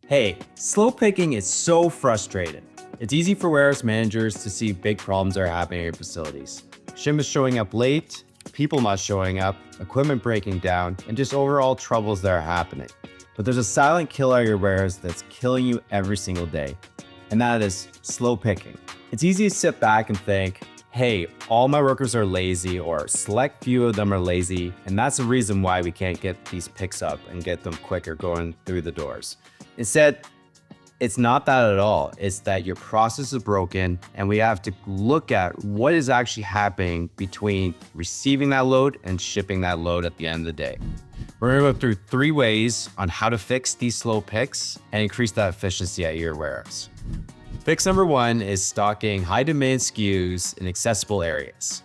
Hey, slow picking is so frustrating. It's easy for warehouse managers to see big problems are happening at your facilities. Shipments showing up late, people not showing up, equipment breaking down, and just overall troubles that are happening. But there's a silent killer at your warehouse that's killing you every single day, and that is slow picking. It's easy to sit back and think, hey, all my workers are lazy, or a select few of them are lazy, and that's the reason why we can't get these picks up and get them quicker going through the doors. Instead, it's not that at all. It's that your process is broken, and we have to look at what is actually happening between receiving that load and shipping that load at the end of the day. We're going to go through 3 ways on how to fix these slow picks and increase that efficiency at your warehouse. Fix number 1 is stocking high demand SKUs in accessible areas.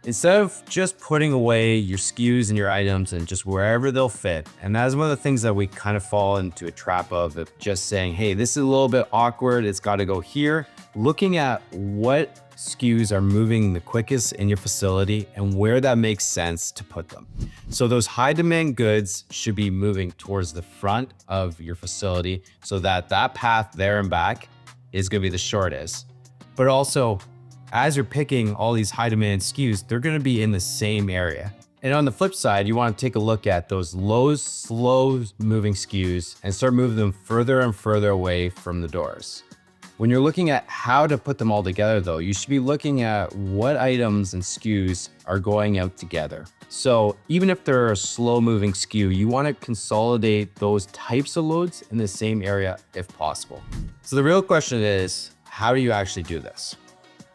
Instead of just putting away your SKUs and your items and just wherever they'll fit, and that's one of the things that we kind of fall into a trap of just saying, hey, this is a little bit awkward, it's got to go here. Looking at what SKUs are moving the quickest in your facility and where that makes sense to put them. So those high demand goods should be moving towards the front of your facility so that that path there and back is going to be the shortest. But also, as you're picking all these high demand SKUs, they're going to be in the same area. And on the flip side, you want to take a look at those low, slow moving SKUs and start moving them further and further away from the doors. When you're looking at how to put them all together though, you should be looking at what items and SKUs are going out together. So even if they're a slow moving SKU, you want to consolidate those types of loads in the same area if possible. So the real question is, how do you actually do this?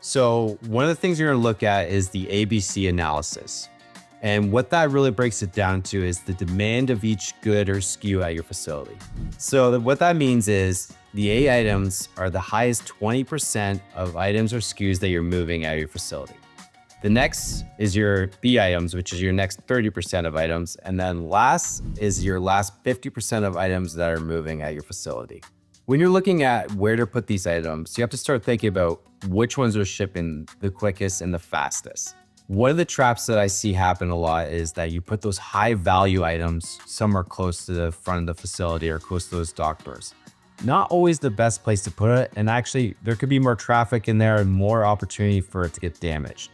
So one of the things you're going to look at is the ABC analysis. And what that really breaks it down to is the demand of each good or SKU at your facility. So what that means is the A items are the highest 20% of items or SKUs that you're moving at your facility. The next is your B items, which is your next 30% of items. And then last is your last 50% of items that are moving at your facility. When you're looking at where to put these items, you have to start thinking about which ones are shipping the quickest and the fastest. One of the traps that I see happen a lot is that you put those high value items somewhere close to the front of the facility or close to those dock doors. Not always the best place to put it, and actually there could be more traffic in there and more opportunity for it to get damaged.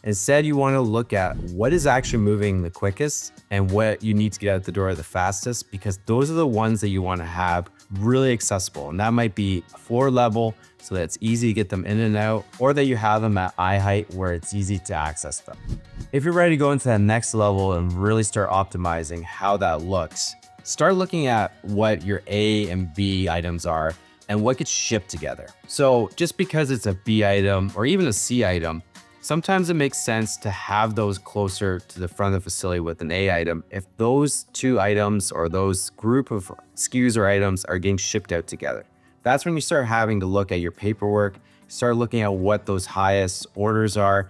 Instead, you want to look at what is actually moving the quickest and what you need to get out the door the fastest, because those are the ones that you want to have really accessible. And that might be a floor level so that it's easy to get them in and out, or that you have them at eye height where it's easy to access them. If you're ready to go into that next level and really start optimizing how that looks, start looking at what your A and B items are and what gets shipped together. So just because it's a B item or even a C item, sometimes it makes sense to have those closer to the front of the facility with an A item if those 2 items or those group of SKUs or items are getting shipped out together. That's when you start having to look at your paperwork, start looking at what those highest orders are,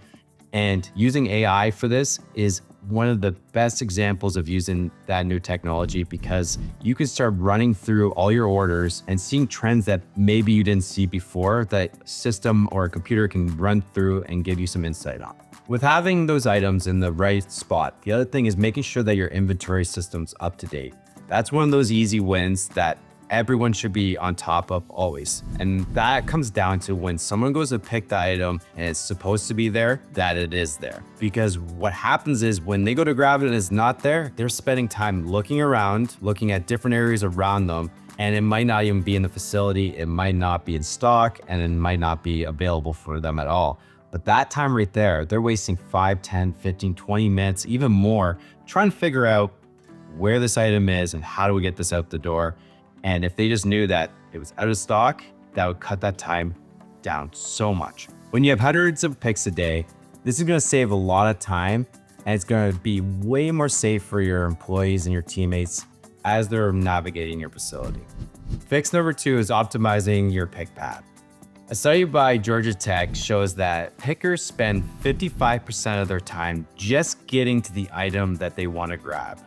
and using AI for this is one of the best examples of using that new technology, because you can start running through all your orders and seeing trends that maybe you didn't see before that system or a computer can run through and give you some insight on. With having those items in the right spot, the other thing is making sure that your inventory system's up to date. That's one of those easy wins that everyone should be on top of always. And that comes down to when someone goes to pick the item and it's supposed to be there, that it is there. Because what happens is when they go to grab it and it's not there, they're spending time looking around, looking at different areas around them, and it might not even be in the facility, it might not be in stock, and it might not be available for them at all. But that time right there, they're wasting 5, 10, 15, 20 minutes, even more, trying to figure out where this item is and how do we get this out the door. And if they just knew that it was out of stock, that would cut that time down so much. When you have hundreds of picks a day, this is going to save a lot of time, and it's going to be way more safe for your employees and your teammates as they're navigating your facility. Fix number 2 is optimizing your pick path. A study by Georgia Tech shows that pickers spend 55% of their time just getting to the item that they want to grab.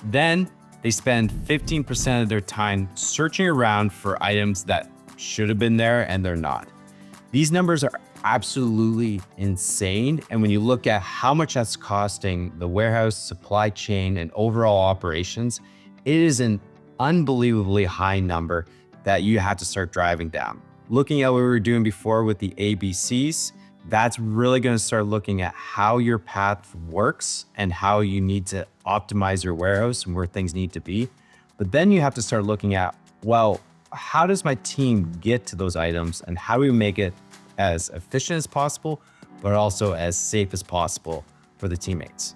Then they spend 15% of their time searching around for items that should have been there and they're not. These numbers are absolutely insane. And when you look at how much that's costing the warehouse, supply chain, and overall operations, it is an unbelievably high number that you have to start driving down. Looking at what we were doing before with the ABCs, that's really going to start looking at how your path works and how you need to optimize your warehouse and where things need to be. But then you have to start looking at, well, how does my team get to those items and how do we make it as efficient as possible, but also as safe as possible for the teammates?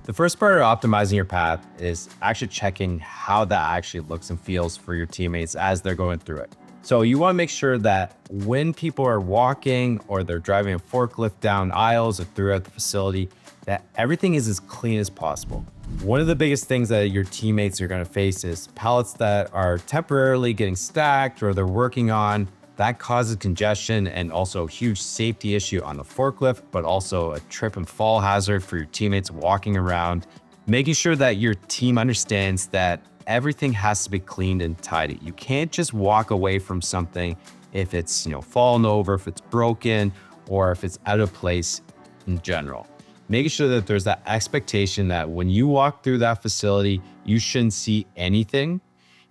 The first part of optimizing your path is actually checking how that actually looks and feels for your teammates as they're going through it. So you want to make sure that when people are walking or they're driving a forklift down aisles or throughout the facility, that everything is as clean as possible. One of the biggest things that your teammates are going to face is pallets that are temporarily getting stacked or they're working on. That causes congestion and also a huge safety issue on the forklift, but also a trip and fall hazard for your teammates walking around. Making sure that your team understands that everything has to be cleaned and tidy. You can't just walk away from something if it's, fallen over, if it's broken, or if it's out of place in general. Making sure that there's that expectation that when you walk through that facility, you shouldn't see anything.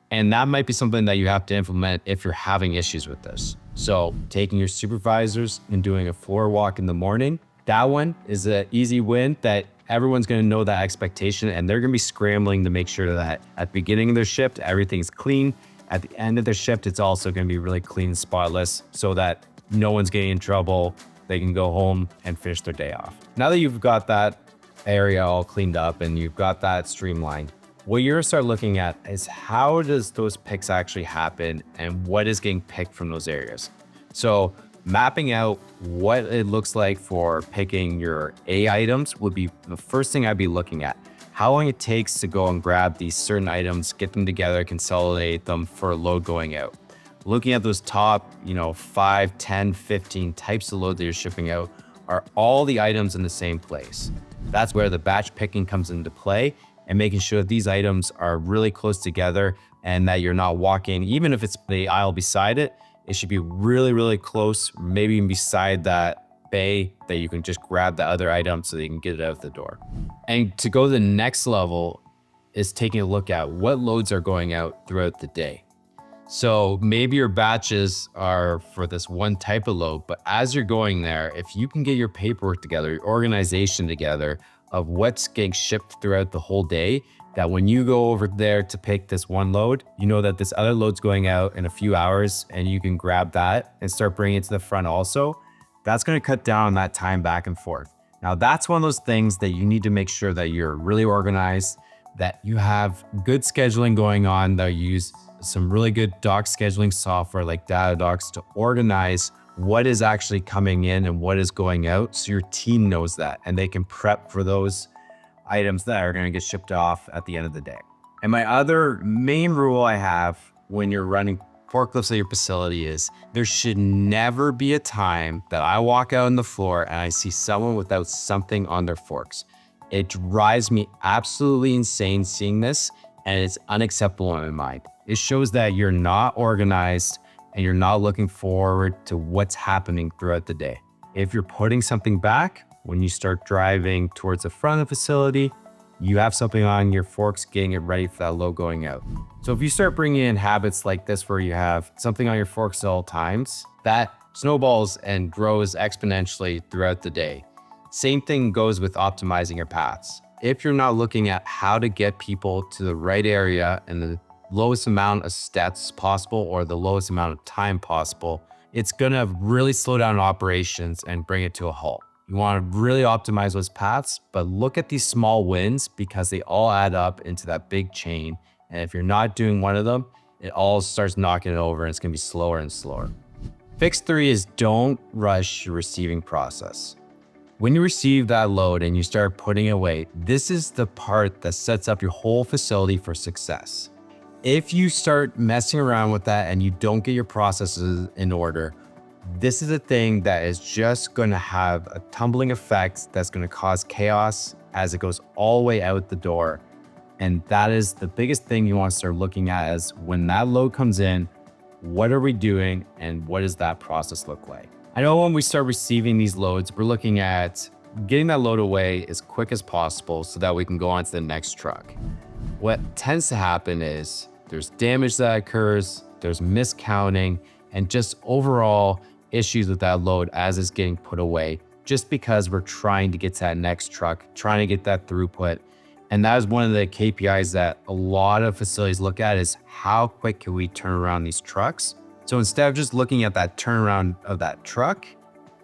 And that might be something that you have to implement if you're having issues with this. So taking your supervisors and doing a floor walk in the morning, that one is an easy win that everyone's going to know that expectation, and they're going to be scrambling to make sure that at the beginning of their shift, everything's clean. At the end of their shift, it's also going to be really clean and spotless so that no one's getting in trouble. They can go home and finish their day off. Now that you've got that area all cleaned up and you've got that streamlined, what you're going to start looking at is how does those picks actually happen and what is getting picked from those areas. So mapping out what it looks like for picking your A items would be the first thing I'd be looking at. How long it takes to go and grab these certain items, get them together, consolidate them for a load going out. Looking at those top, 5, 10, 15 types of load that you're shipping out, are all the items in the same place. That's where the batch picking comes into play, and making sure that these items are really close together and that you're not walking, even if it's the aisle beside it, it should be really, really close, maybe even beside that bay that you can just grab the other item so that you can get it out the door. And to go to the next level is taking a look at what loads are going out throughout the day. So maybe your batches are for this one type of load, but as you're going there, if you can get your paperwork together, your organization together of what's getting shipped throughout the whole day, that when you go over there to pick this one load, you know that this other load's going out in a few hours and you can grab that and start bringing it to the front also. That's going to cut down on that time back and forth. Now that's one of those things that you need to make sure that you're really organized, that you have good scheduling going on, that you use some really good doc scheduling software like DataDocks to organize what is actually coming in and what is going out, so your team knows that and they can prep for those items that are going to get shipped off at the end of the day. And my other main rule I have when you're running forklifts at your facility is there should never be a time that I walk out on the floor and I see someone without something on their forks. It drives me absolutely insane seeing this, and it's unacceptable in my mind. It shows that you're not organized and you're not looking forward to what's happening throughout the day. If you're putting something back, when you start driving towards the front of the facility, you have something on your forks getting it ready for that load going out. So if you start bringing in habits like this where you have something on your forks at all times, that snowballs and grows exponentially throughout the day. Same thing goes with optimizing your paths. If you're not looking at how to get people to the right area and the lowest amount of steps possible or the lowest amount of time possible, it's gonna really slow down operations and bring it to a halt. You wanna really optimize those paths, but look at these small wins because they all add up into that big chain. And if you're not doing one of them, it all starts knocking it over and it's gonna be slower and slower. Fix 3 is don't rush your receiving process. When you receive that load and you start putting it away, this is the part that sets up your whole facility for success. If you start messing around with that and you don't get your processes in order, this is a thing that is just going to have a tumbling effect that's going to cause chaos as it goes all the way out the door. And that is the biggest thing you want to start looking at is when that load comes in, what are we doing and what does that process look like? I know when we start receiving these loads, we're looking at getting that load away as quick as possible so that we can go on to the next truck. What tends to happen is there's damage that occurs, there's miscounting, and just overall issues with that load as it's getting put away, just because we're trying to get to that next truck, trying to get that throughput. And that is one of the KPIs that a lot of facilities look at, is how quick can we turn around these trucks? So instead of just looking at that turnaround of that truck,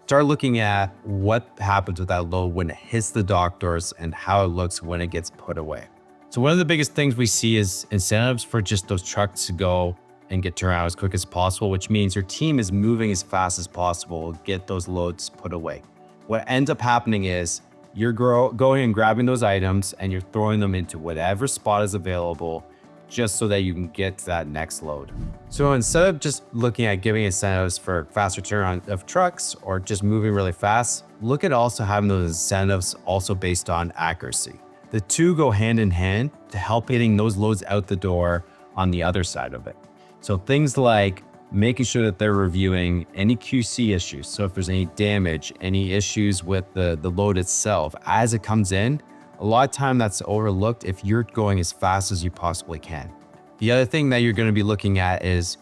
start looking at what happens with that load when it hits the dock doors and how it looks when it gets put away. So one of the biggest things we see is incentives for just those trucks to go and get turned around as quick as possible, which means your team is moving as fast as possible to get those loads put away. What ends up happening is you're going and grabbing those items and you're throwing them into whatever spot is available just so that you can get to that next load. So instead of just looking at giving incentives for faster turnaround of trucks or just moving really fast, look at also having those incentives also based on accuracy. The two go hand in hand to help getting those loads out the door on the other side of it. So things like making sure that they're reviewing any QC issues. So if there's any damage, any issues with the load itself as it comes in, a lot of time that's overlooked if you're going as fast as you possibly can. The other thing that you're going to be looking at is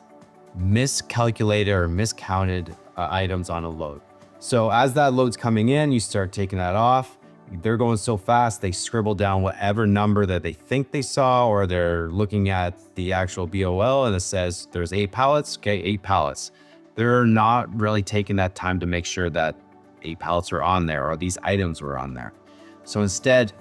miscalculated or miscounted items on a load. So as that load's coming in, you start taking that off. They're going so fast, they scribble down whatever number that they think they saw, or they're looking at the actual BOL and it says there's 8 pallets. Okay, 8 pallets. They're not really taking that time to make sure that 8 pallets are on there or these items were on there. So instead,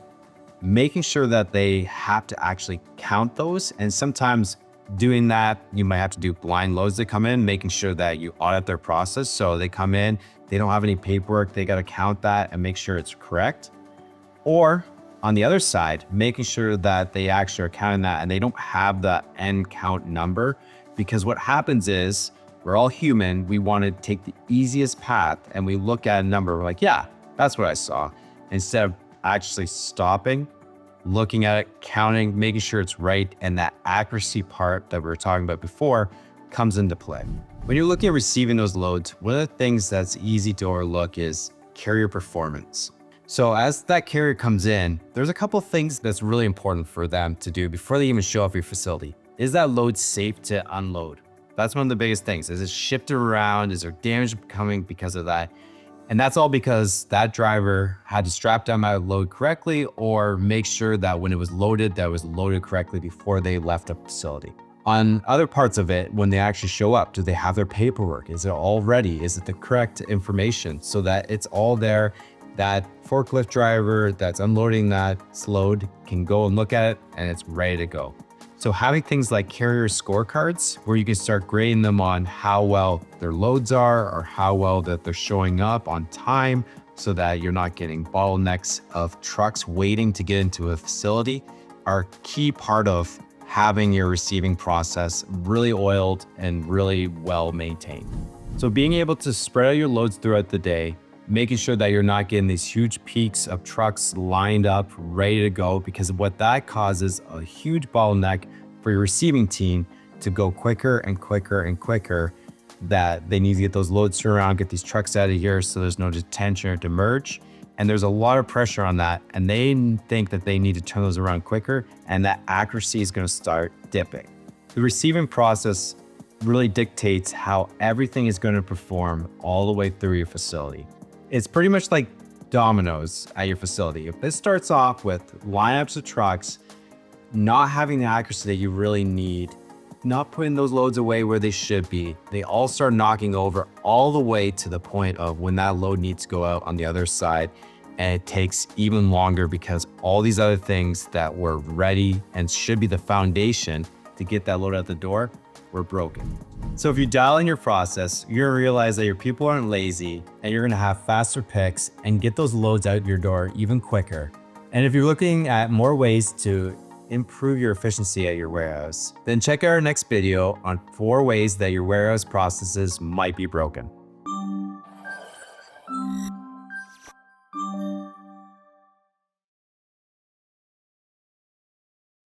making sure that they have to actually count those. And sometimes doing that, you might have to do blind loads that come in, making sure that you audit their process. So they come in, they don't have any paperwork, they got to count that and make sure it's correct. Or on the other side, making sure that they actually are counting that and they don't have the end count number, because what happens is we're all human. We want to take the easiest path and we look at a number. We're like, yeah, that's what I saw. Instead of actually stopping, looking at it, counting, making sure it's right. And that accuracy part that we were talking about before comes into play. When you're looking at receiving those loads, one of the things that's easy to overlook is carrier performance. So as that carrier comes in, there's a couple of things that's really important for them to do before they even show up your facility. Is that load safe to unload? That's one of the biggest things. Is it shifted around? Is there damage coming because of that? And that's all because that driver had to strap down that load correctly or make sure that when it was loaded, that it was loaded correctly before they left the facility. On other parts of it, when they actually show up, do they have their paperwork? Is it all ready? Is it the correct information so that it's all there? That forklift driver that's unloading that load can go and look at it and it's ready to go. So having things like carrier scorecards where you can start grading them on how well their loads are or how well that they're showing up on time so that you're not getting bottlenecks of trucks waiting to get into a facility are a key part of having your receiving process really oiled and really well maintained. So being able to spread out your loads throughout the day, making sure that you're not getting these huge peaks of trucks lined up, ready to go, because what that causes a huge bottleneck for your receiving team to go quicker and quicker and quicker, that they need to get those loads turned around, get these trucks out of here so there's no detention or demurrage. And there's a lot of pressure on that. And they think that they need to turn those around quicker and that accuracy is going to start dipping. The receiving process really dictates how everything is going to perform all the way through your facility. It's pretty much like dominoes at your facility. If this starts off with lineups of trucks, not having the accuracy that you really need, not putting those loads away where they should be, they all start knocking over all the way to the point of when that load needs to go out on the other side. And it takes even longer because all these other things that were ready and should be the foundation to get that load out the door were broken. So if you dial in your process, you're gonna realize that your people aren't lazy and you're gonna have faster picks and get those loads out your door even quicker. And if you're looking at more ways to improve your efficiency at your warehouse, then check out our next video on 4 ways that your warehouse processes might be broken.